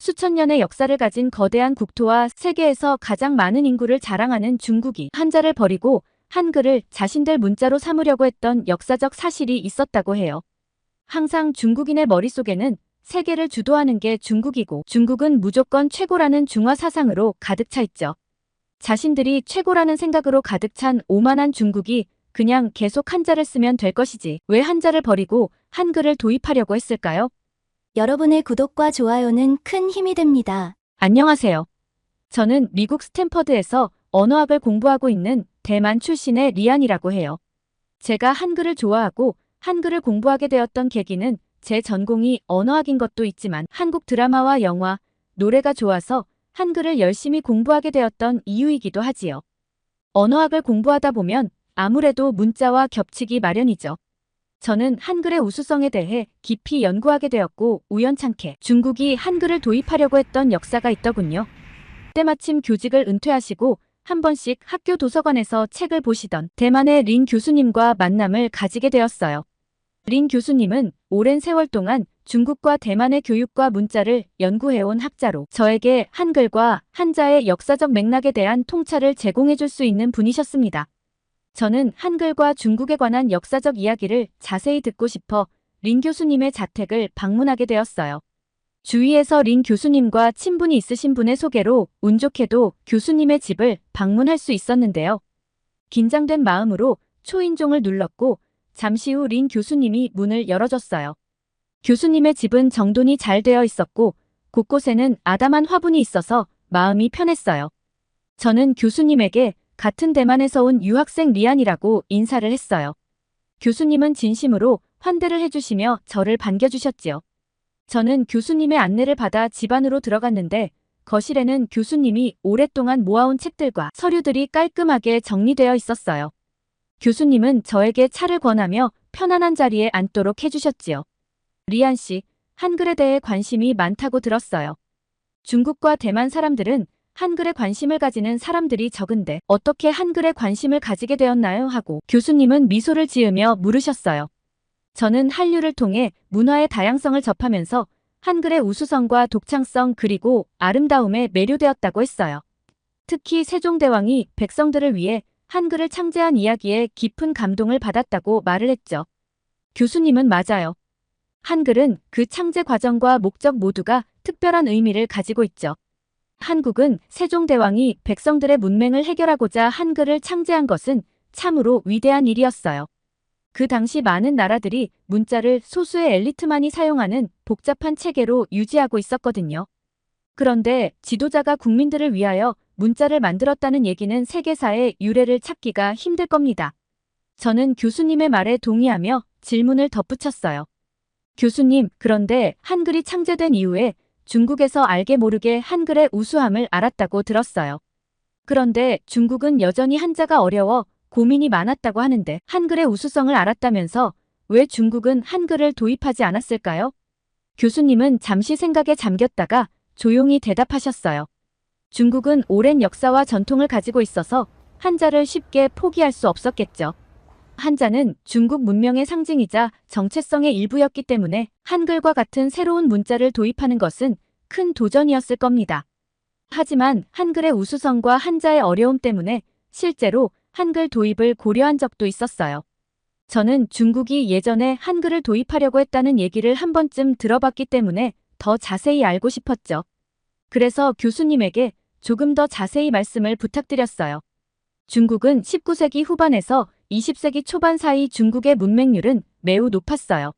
수천 년의 역사를 가진 거대한 국토와 세계에서 가장 많은 인구를 자랑하는 중국이 한자를 버리고 한글을 자신들 문자로 삼으려고 했던 역사적 사실이 있었다고 해요. 항상 중국인의 머릿속에는 세계를 주도하는 게 중국이고 중국은 무조건 최고라는 중화 사상으로 가득 차 있죠. 자신들이 최고라는 생각으로 가득 찬 오만한 중국이 그냥 계속 한자를 쓰면 될 것이지 왜 한자를 버리고 한글을 도입하려고 했을까요? 여러분의 구독과 좋아요는 큰 힘이 됩니다. 안녕하세요. 저는 미국 스탠퍼드에서 언어학을 공부하고 있는 대만 출신의 리안이라고 해요. 제가 한글을 좋아하고 한글을 공부하게 되었던 계기는 제 전공이 언어학인 것도 있지만 한국 드라마와 영화, 노래가 좋아서 한글을 열심히 공부하게 되었던 이유이기도 하지요. 언어학을 공부하다 보면 아무래도 문자와 겹치기 마련이죠. 저는 한글의 우수성에 대해 깊이 연구하게 되었고 우연찮게 중국이 한글을 도입하려고 했던 역사가 있더군요. 때마침 교직을 은퇴하시고 한 번씩 학교 도서관에서 책을 보시던 대만의 린 교수님과 만남을 가지게 되었어요. 린 교수님은 오랜 세월 동안 중국과 대만의 교육과 문자를 연구해온 학자로 저에게 한글과 한자의 역사적 맥락에 대한 통찰을 제공해 줄 수 있는 분이셨습니다. 저는 한글과 중국에 관한 역사적 이야기를 자세히 듣고 싶어 린 교수님의 자택을 방문하게 되었어요. 주위에서 린 교수님과 친분이 있으신 분의 소개로 운 좋게도 교수님의 집을 방문할 수 있었는데요. 긴장된 마음으로 초인종을 눌렀고 잠시 후 린 교수님이 문을 열어줬어요. 교수님의 집은 정돈이 잘 되어 있었고 곳곳에는 아담한 화분이 있어서 마음이 편했어요. 저는 교수님에게 같은 대만에서 온 유학생 리안이라고 인사를 했어요. 교수님은 진심으로 환대를 해주시며 저를 반겨주셨지요. 저는 교수님의 안내를 받아 집 안으로 들어갔는데 거실에는 교수님이 오랫동안 모아온 책들과 서류들이 깔끔하게 정리되어 있었어요. 교수님은 저에게 차를 권하며 편안한 자리에 앉도록 해주셨지요. 리안 씨, 한글에 대해 관심이 많다고 들었어요. 중국과 대만 사람들은 한글에 관심을 가지는 사람들이 적은데 어떻게 한글에 관심을 가지게 되었나요? 하고 교수님은 미소를 지으며 물으셨어요. 저는 한류를 통해 문화의 다양성을 접하면서 한글의 우수성과 독창성 그리고 아름다움에 매료되었다고 했어요. 특히 세종대왕이 백성들을 위해 한글을 창제한 이야기에 깊은 감동을 받았다고 말을 했죠. 교수님은 맞아요. 한글은 그 창제 과정과 목적 모두가 특별한 의미를 가지고 있죠. 한국은 세종대왕이 백성들의 문맹을 해결하고자 한글을 창제한 것은 참으로 위대한 일이었어요. 그 당시 많은 나라들이 문자를 소수의 엘리트만이 사용하는 복잡한 체계로 유지하고 있었거든요. 그런데 지도자가 국민들을 위하여 문자를 만들었다는 얘기는 세계사의 유래를 찾기가 힘들 겁니다. 저는 교수님의 말에 동의하며 질문을 덧붙였어요. 교수님, 그런데 한글이 창제된 이후에 중국에서 알게 모르게 한글의 우수함을 알았다고 들었어요. 그런데 중국은 여전히 한자가 어려워 고민이 많았다고 하는데 한글의 우수성을 알았다면서 왜 중국은 한글을 도입하지 않았을까요? 교수님은 잠시 생각에 잠겼다가 조용히 대답하셨어요. 중국은 오랜 역사와 전통을 가지고 있어서 한자를 쉽게 포기할 수 없었겠죠. 한자는 중국 문명의 상징이자 정체성의 일부였기 때문에 한글과 같은 새로운 문자를 도입하는 것은 큰 도전이었을 겁니다. 하지만 한글의 우수성과 한자의 어려움 때문에 실제로 한글 도입을 고려한 적도 있었어요. 저는 중국이 예전에 한글을 도입하려고 했다는 얘기를 한 번쯤 들어봤기 때문에 더 자세히 알고 싶었죠. 그래서 교수님에게 조금 더 자세히 말씀을 부탁드렸어요. 중국은 19세기 후반에서 20세기 초반 사이 중국의 문맹률은 매우 높았어요.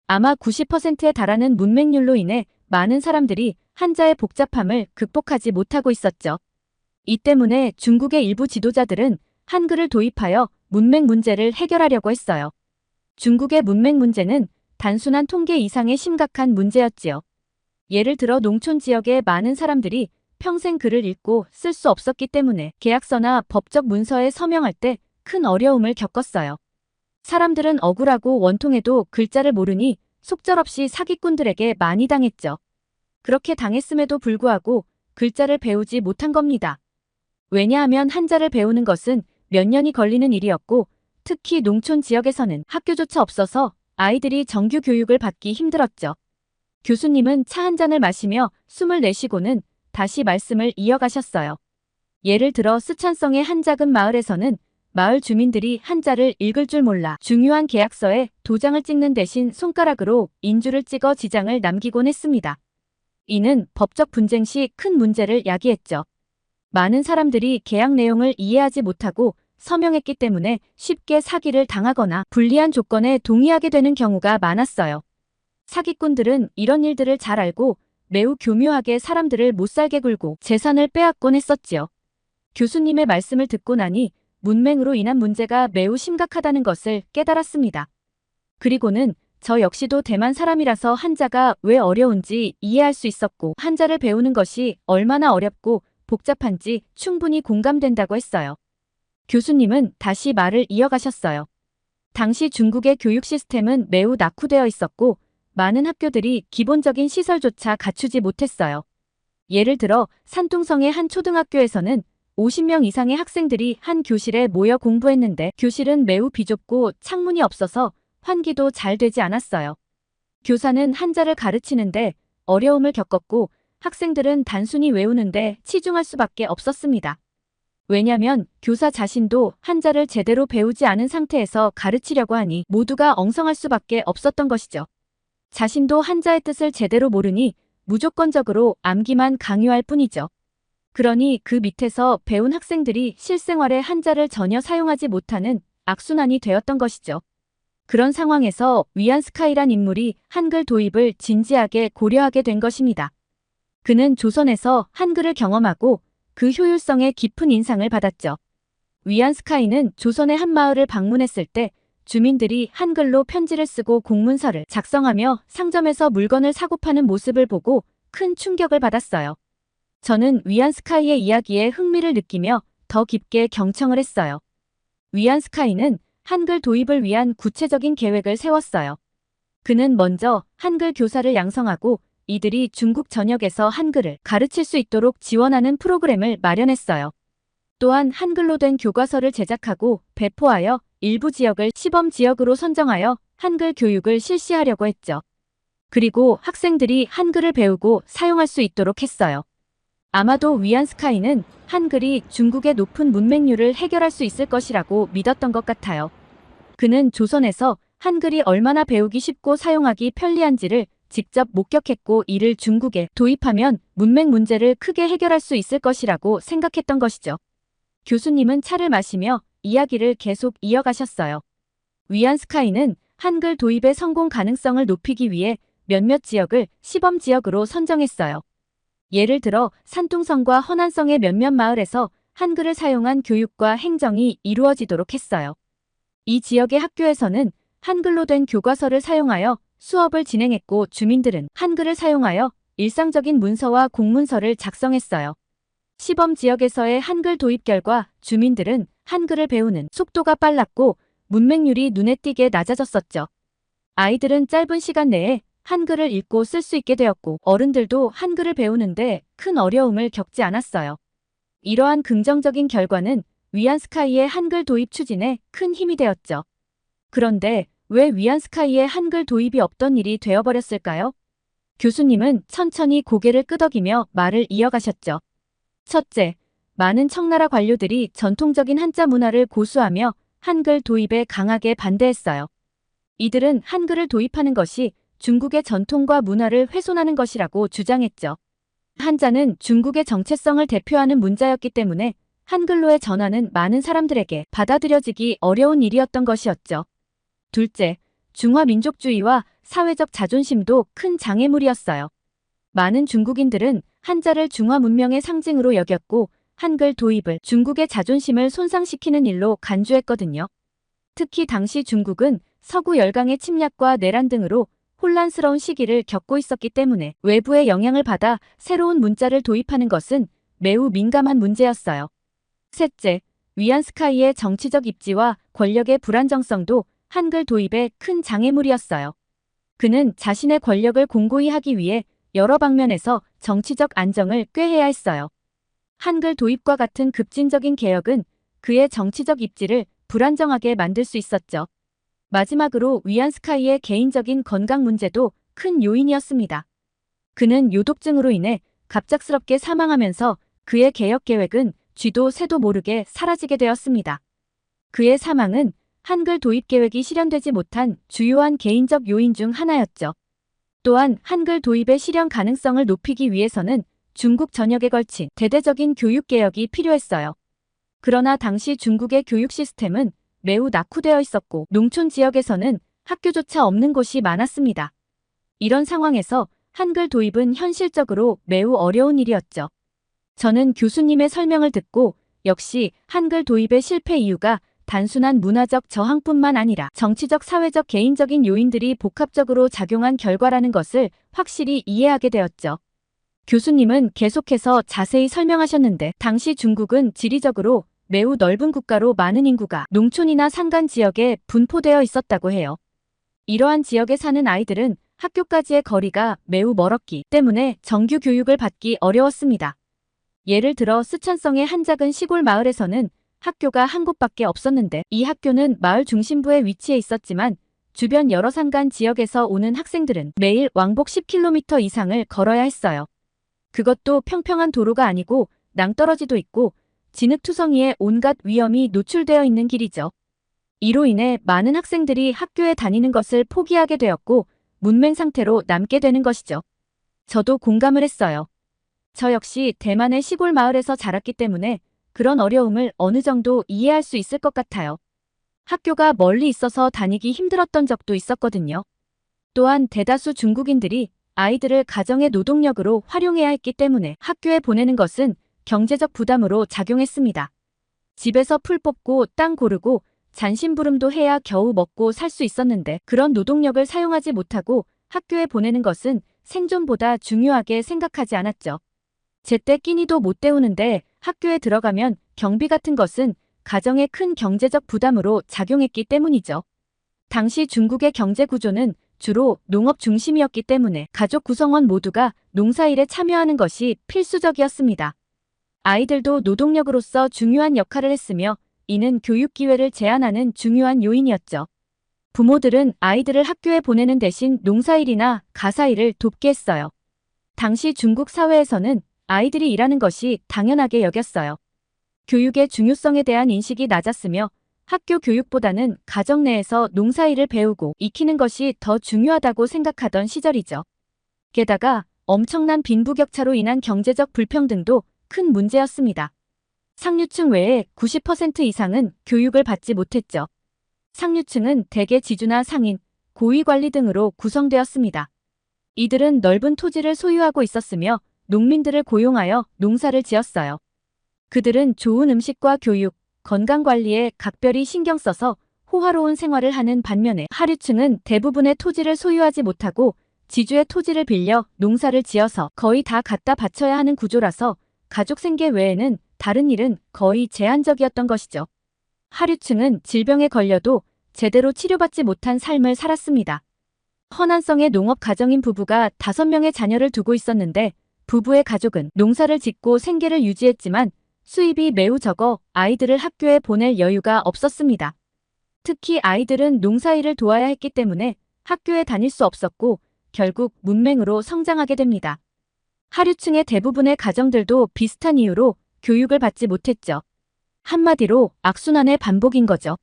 아마 90%에 달하는 문맹률로 인해 많은 사람들이 한자의 복잡함을 극복하지 못하고 있었죠. 이 때문에 중국의 일부 지도자들은 한글을 도입하여 문맹 문제를 해결하려고 했어요. 중국의 문맹 문제는 단순한 통계 이상의 심각한 문제였지요. 예를 들어 농촌 지역의 많은 사람들이 평생 글을 읽고 쓸 수 없었기 때문에 계약서나 법적 문서에 서명할 때 큰 어려움을 겪었어요. 사람들은 억울하고 원통해도 글자를 모르니 속절없이 사기꾼들에게 많이 당했죠. 그렇게 당했음에도 불구하고 글자를 배우지 못한 겁니다. 왜냐하면 한자를 배우는 것은 몇 년이 걸리는 일이었고 특히 농촌 지역에서는 학교조차 없어서 아이들이 정규 교육을 받기 힘들었죠. 교수님은 차 한 잔을 마시며 숨을 내쉬고는 다시 말씀을 이어가셨어요. 예를 들어 스촨성의 한 작은 마을에서는 마을 주민들이 한자를 읽을 줄 몰라 중요한 계약서에 도장을 찍는 대신 손가락으로 인주를 찍어 지장을 남기곤 했습니다. 이는 법적 분쟁 시 큰 문제를 야기했죠. 많은 사람들이 계약 내용을 이해하지 못하고 서명했기 때문에 쉽게 사기를 당하거나 불리한 조건에 동의하게 되는 경우가 많았어요. 사기꾼들은 이런 일들을 잘 알고 매우 교묘하게 사람들을 못살게 굴고 재산을 빼앗곤 했었지요. 교수님의 말씀을 듣고 나니 문맹으로 인한 문제가 매우 심각하다는 것을 깨달았습니다. 그리고는 저 역시도 대만 사람이라서 한자가 왜 어려운지 이해할 수 있었고 한자를 배우는 것이 얼마나 어렵고 복잡한지 충분히 공감된다고 했어요. 교수님은 다시 말을 이어가셨어요. 당시 중국의 교육 시스템은 매우 낙후되어 있었고 많은 학교들이 기본적인 시설조차 갖추지 못했어요. 예를 들어 산둥성의 한 초등학교에서는 50명 이상의 학생들이 한 교실에 모여 공부했는데 교실은 매우 비좁고 창문이 없어서 환기도 잘 되지 않았어요. 교사는 한자를 가르치는데 어려움을 겪었고 학생들은 단순히 외우는데 치중할 수밖에 없었습니다. 왜냐면 교사 자신도 한자를 제대로 배우지 않은 상태에서 가르치려고 하니 모두가 엉성할 수밖에 없었던 것이죠. 자신도 한자의 뜻을 제대로 모르니 무조건적으로 암기만 강요할 뿐이죠. 그러니 그 밑에서 배운 학생들이 실생활에 한자를 전혀 사용하지 못하는 악순환이 되었던 것이죠. 그런 상황에서 위안스카이란 인물이 한글 도입을 진지하게 고려하게 된 것입니다. 그는 조선에서 한글을 경험하고 그 효율성에 깊은 인상을 받았죠. 위안스카이는 조선의 한 마을을 방문했을 때 주민들이 한글로 편지를 쓰고 공문서를 작성하며 상점에서 물건을 사고 파는 모습을 보고 큰 충격을 받았어요. 저는 위안스카이의 이야기에 흥미를 느끼며 더 깊게 경청을 했어요. 위안스카이는 한글 도입을 위한 구체적인 계획을 세웠어요. 그는 먼저 한글 교사를 양성하고 이들이 중국 전역에서 한글을 가르칠 수 있도록 지원하는 프로그램을 마련했어요. 또한 한글로 된 교과서를 제작하고 배포하여 일부 지역을 시범 지역으로 선정하여 한글 교육을 실시하려고 했죠. 그리고 학생들이 한글을 배우고 사용할 수 있도록 했어요. 아마도 위안스카이는 한글이 중국의 높은 문맹률을 해결할 수 있을 것이라고 믿었던 것 같아요. 그는 조선에서 한글이 얼마나 배우기 쉽고 사용하기 편리한지를 직접 목격했고 이를 중국에 도입하면 문맹 문제를 크게 해결할 수 있을 것이라고 생각했던 것이죠. 교수님은 차를 마시며 이야기를 계속 이어가셨어요. 위안스카이는 한글 도입의 성공 가능성을 높이기 위해 몇몇 지역을 시범 지역으로 선정했어요. 예를 들어 산둥성과 허난성의 몇몇 마을에서 한글을 사용한 교육과 행정이 이루어지도록 했어요. 이 지역의 학교에서는 한글로 된 교과서를 사용하여 수업을 진행했고 주민들은 한글을 사용하여 일상적인 문서와 공문서를 작성했어요. 시범 지역에서의 한글 도입 결과 주민들은 한글을 배우는 속도가 빨랐고 문맹률이 눈에 띄게 낮아졌었죠. 아이들은 짧은 시간 내에 한글을 읽고 쓸 수 있게 되었고 어른들도 한글을 배우는데 큰 어려움을 겪지 않았어요. 이러한 긍정적인 결과는 위안스카이의 한글 도입 추진에 큰 힘이 되었죠. 그런데 왜 위안스카이의 한글 도입이 없던 일이 되어버렸을까요? 교수님은 천천히 고개를 끄덕이며 말을 이어가셨죠. 첫째, 많은 청나라 관료들이 전통적인 한자 문화를 고수하며 한글 도입에 강하게 반대했어요. 이들은 한글을 도입하는 것이 중국의 전통과 문화를 훼손하는 것이라고 주장했죠. 한자는 중국의 정체성을 대표하는 문자였기 때문에 한글로의 전환은 많은 사람들에게 받아들여지기 어려운 일이었던 것이었죠. 둘째, 중화민족주의와 사회적 자존심도 큰 장애물이었어요. 많은 중국인들은 한자를 중화 문명의 상징으로 여겼고 한글 도입을 중국의 자존심을 손상시키는 일로 간주했거든요. 특히 당시 중국은 서구 열강의 침략과 내란 등으로 혼란스러운 시기를 겪고 있었기 때문에 외부의 영향을 받아 새로운 문자를 도입하는 것은 매우 민감한 문제였어요. 셋째, 위안스카이의 정치적 입지와 권력의 불안정성도 한글 도입에 큰 장애물이었어요. 그는 자신의 권력을 공고히 하기 위해 여러 방면에서 정치적 안정을 꾀해야 했어요. 한글 도입과 같은 급진적인 개혁은 그의 정치적 입지를 불안정하게 만들 수 있었죠. 마지막으로 위안스카이의 개인적인 건강 문제도 큰 요인이었습니다. 그는 요독증으로 인해 갑작스럽게 사망하면서 그의 개혁 계획은 쥐도 새도 모르게 사라지게 되었습니다. 그의 사망은 한글 도입 계획이 실현되지 못한 주요한 개인적 요인 중 하나였죠. 또한 한글 도입의 실현 가능성을 높이기 위해서는 중국 전역에 걸친 대대적인 교육 개혁이 필요했어요. 그러나 당시 중국의 교육 시스템은 매우 낙후되어 있었고 농촌 지역에서는 학교조차 없는 곳이 많았습니다. 이런 상황에서 한글 도입은 현실적으로 매우 어려운 일이었죠. 저는 교수님의 설명을 듣고 역시 한글 도입의 실패 이유가 단순한 문화적 저항뿐만 아니라 정치적, 사회적, 개인적인 요인들이 복합적으로 작용한 결과라는 것을 확실히 이해하게 되었죠. 교수님은 계속해서 자세히 설명하셨는데 당시 중국은 지리적으로 매우 넓은 국가로 많은 인구가 농촌이나 산간 지역에 분포되어 있었다고 해요. 이러한 지역에 사는 아이들은 학교까지의 거리가 매우 멀었기 때문에 정규 교육을 받기 어려웠습니다. 예를 들어 쓰촨성의 한 작은 시골 마을에서는 학교가 한 곳밖에 없었는데 이 학교는 마을 중심부에 위치해 있었지만 주변 여러 산간 지역에서 오는 학생들은 매일 왕복 10km 이상을 걸어야 했어요. 그것도 평평한 도로가 아니고 낭떠러지도 있고 진흙투성이에 온갖 위험이 노출되어 있는 길이죠. 이로 인해 많은 학생들이 학교에 다니는 것을 포기하게 되었고 문맹 상태로 남게 되는 것이죠. 저도 공감을 했어요. 저 역시 대만의 시골 마을에서 자랐기 때문에 그런 어려움을 어느 정도 이해할 수 있을 것 같아요. 학교가 멀리 있어서 다니기 힘들었던 적도 있었거든요. 또한 대다수 중국인들이 아이들을 가정의 노동력으로 활용해야 했기 때문에 학교에 보내는 것은 경제적 부담으로 작용했습니다. 집에서 풀 뽑고 땅 고르고 잔심부름도 해야 겨우 먹고 살 수 있었는데 그런 노동력을 사용하지 못하고 학교에 보내는 것은 생존보다 중요하게 생각하지 않았죠. 제때 끼니도 못 때우는데 학교에 들어가면 경비 같은 것은 가정에 큰 경제적 부담으로 작용했기 때문이죠. 당시 중국의 경제 구조는 주로 농업 중심이었기 때문에 가족 구성원 모두가 농사일에 참여하는 것이 필수적이었습니다. 아이들도 노동력으로서 중요한 역할을 했으며 이는 교육 기회를 제한하는 중요한 요인이었죠. 부모들은 아이들을 학교에 보내는 대신 농사일이나 가사일을 돕게 했어요. 당시 중국 사회에서는 아이들이 일하는 것이 당연하게 여겼어요. 교육의 중요성에 대한 인식이 낮았으며 학교 교육보다는 가정 내에서 농사일을 배우고 익히는 것이 더 중요하다고 생각하던 시절이죠. 게다가 엄청난 빈부격차로 인한 경제적 불평등도 큰 문제였습니다. 상류층 외에 90% 이상은 교육을 받지 못했죠. 상류층은 대개 지주나 상인, 고위관리 등으로 구성되었습니다. 이들은 넓은 토지를 소유하고 있었으며 농민들을 고용하여 농사를 지었어요. 그들은 좋은 음식과 교육, 건강관리에 각별히 신경 써서 호화로운 생활을 하는 반면에 하류층은 대부분의 토지를 소유하지 못하고 지주의 토지를 빌려 농사를 지어서 거의 다 갖다 바쳐야 하는 구조라서 가족 생계 외에는 다른 일은 거의 제한적이었던 것이죠. 하류층은 질병에 걸려도 제대로 치료받지 못한 삶을 살았습니다. 허난성의 농업 가정인 부부가 5명의 자녀를 두고 있었는데 부부의 가족은 농사를 짓고 생계를 유지했지만 수입이 매우 적어 아이들을 학교에 보낼 여유가 없었습니다. 특히 아이들은 농사일을 도와야 했기 때문에 학교에 다닐 수 없었고 결국 문맹으로 성장하게 됩니다. 하류층의 대부분의 가정들도 비슷한 이유로 교육을 받지 못했죠. 한마디로 악순환의 반복인 거죠.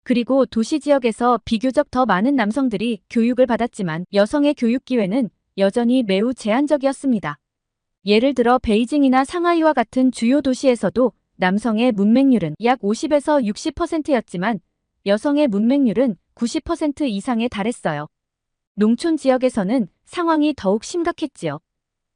그리고 도시 지역에서 비교적 더 많은 남성들이 교육을 받았지만 여성의 교육 기회는 여전히 매우 제한적이었습니다. 예를 들어 베이징이나 상하이와 같은 주요 도시에서도 남성의 문맹률은 약 50에서 60%였지만 여성의 문맹률은 90% 이상에 달했어요. 농촌 지역에서는 상황이 더욱 심각했지요.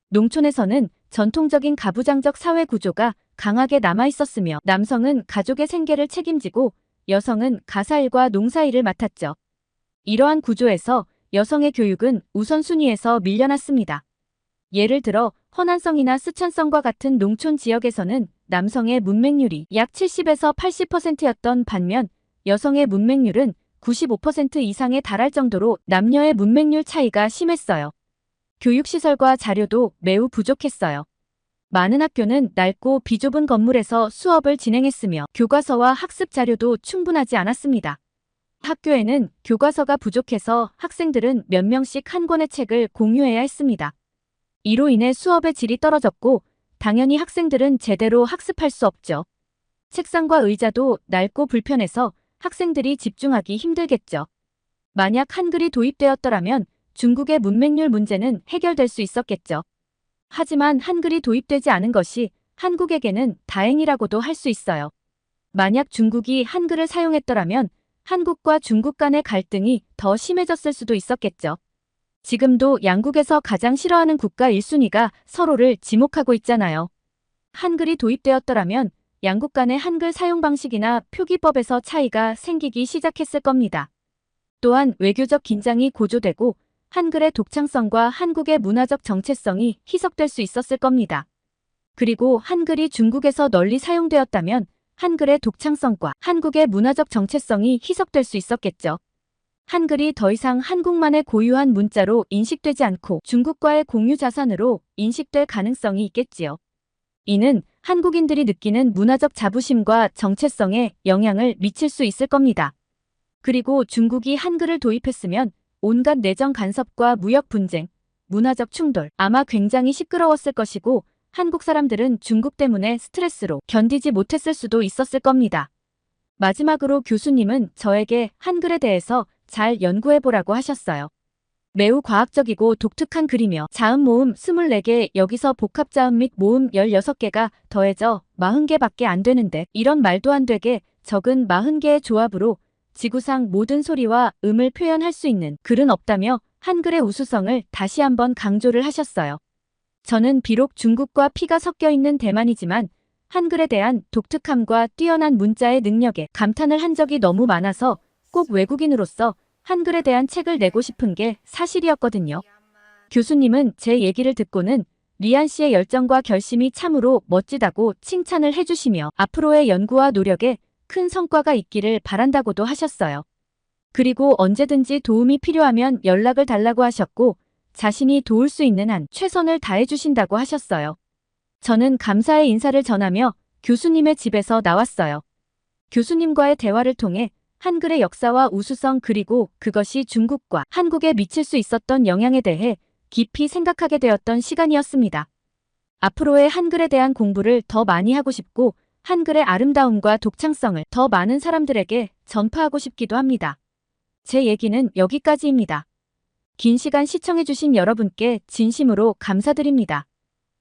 농촌에서는 전통적인 가부장적 사회 구조가 강하게 남아있었으며 남성은 가족의 생계를 책임지고 여성은 가사일과 농사일을 맡았죠. 이러한 구조에서 여성의 교육은 우선순위에서 밀려났습니다. 예를 들어 허난성이나 쓰촨성과 같은 농촌 지역에서는 남성의 문맹률이 약 70에서 80%였던 반면 여성의 문맹률은 95% 이상에 달할 정도로 남녀의 문맹률 차이가 심했어요. 교육시설과 자료도 매우 부족했어요. 많은 학교는 낡고 비좁은 건물에서 수업을 진행했으며 교과서와 학습 자료도 충분하지 않았습니다. 학교에는 교과서가 부족해서 학생들은 몇 명씩 한 권의 책을 공유해야 했습니다. 이로 인해 수업의 질이 떨어졌고 당연히 학생들은 제대로 학습할 수 없죠. 책상과 의자도 낡고 불편해서 학생들이 집중하기 힘들겠죠. 만약 한글이 도입되었더라면 중국의 문맹률 문제는 해결될 수 있었겠죠. 하지만 한글이 도입되지 않은 것이 한국에게는 다행이라고도 할 수 있어요. 만약 중국이 한글을 사용했더라면 한국과 중국 간의 갈등이 더 심해졌을 수도 있었겠죠. 지금도 양국에서 가장 싫어하는 국가 1순위가 서로를 지목하고 있잖아요. 한글이 도입되었더라면 양국 간의 한글 사용 방식이나 표기법에서 차이가 생기기 시작했을 겁니다. 또한 외교적 긴장이 고조되고 한글의 독창성과 한국의 문화적 정체성이 희석될 수 있었을 겁니다. 그리고 한글이 중국에서 널리 사용되었다면 한글의 독창성과 한국의 문화적 정체성이 희석될 수 있었겠죠. 한글이 더 이상 한국만의 고유한 문자로 인식되지 않고 중국과의 공유 자산으로 인식될 가능성이 있겠지요. 이는 한국인들이 느끼는 문화적 자부심과 정체성에 영향을 미칠 수 있을 겁니다. 그리고 중국이 한글을 도입했으면 온갖 내정 간섭과 무역 분쟁, 문화적 충돌, 아마 굉장히 시끄러웠을 것이고 한국 사람들은 중국 때문에 스트레스로 견디지 못했을 수도 있었을 겁니다. 마지막으로 교수님은 저에게 한글에 대해서 잘 연구해보라고 하셨어요. 매우 과학적이고 독특한 글이며 자음 모음 24개 여기서 복합자음 및 모음 16개가 더해져 40개밖에 안 되는데 이런 말도 안 되게 적은 40개의 조합으로 지구상 모든 소리와 음을 표현할 수 있는 글은 없다며 한글의 우수성을 다시 한번 강조를 하셨어요. 저는 비록 중국과 피가 섞여 있는 대만이지만 한글에 대한 독특함과 뛰어난 문자의 능력에 감탄을 한 적이 너무 많아서 꼭 외국인으로서 한글에 대한 책을 내고 싶은 게 사실이었거든요. 교수님은 제 얘기를 듣고는 리안 씨의 열정과 결심이 참으로 멋지다고 칭찬을 해주시며 앞으로의 연구와 노력에 큰 성과가 있기를 바란다고도 하셨어요. 그리고 언제든지 도움이 필요하면 연락을 달라고 하셨고 자신이 도울 수 있는 한 최선을 다해주신다고 하셨어요. 저는 감사의 인사를 전하며 교수님의 집에서 나왔어요. 교수님과의 대화를 통해 한글의 역사와 우수성 그리고 그것이 중국과 한국에 미칠 수 있었던 영향에 대해 깊이 생각하게 되었던 시간이었습니다. 앞으로의 한글에 대한 공부를 더 많이 하고 싶고 한글의 아름다움과 독창성을 더 많은 사람들에게 전파하고 싶기도 합니다. 제 얘기는 여기까지입니다. 긴 시간 시청해주신 여러분께 진심으로 감사드립니다.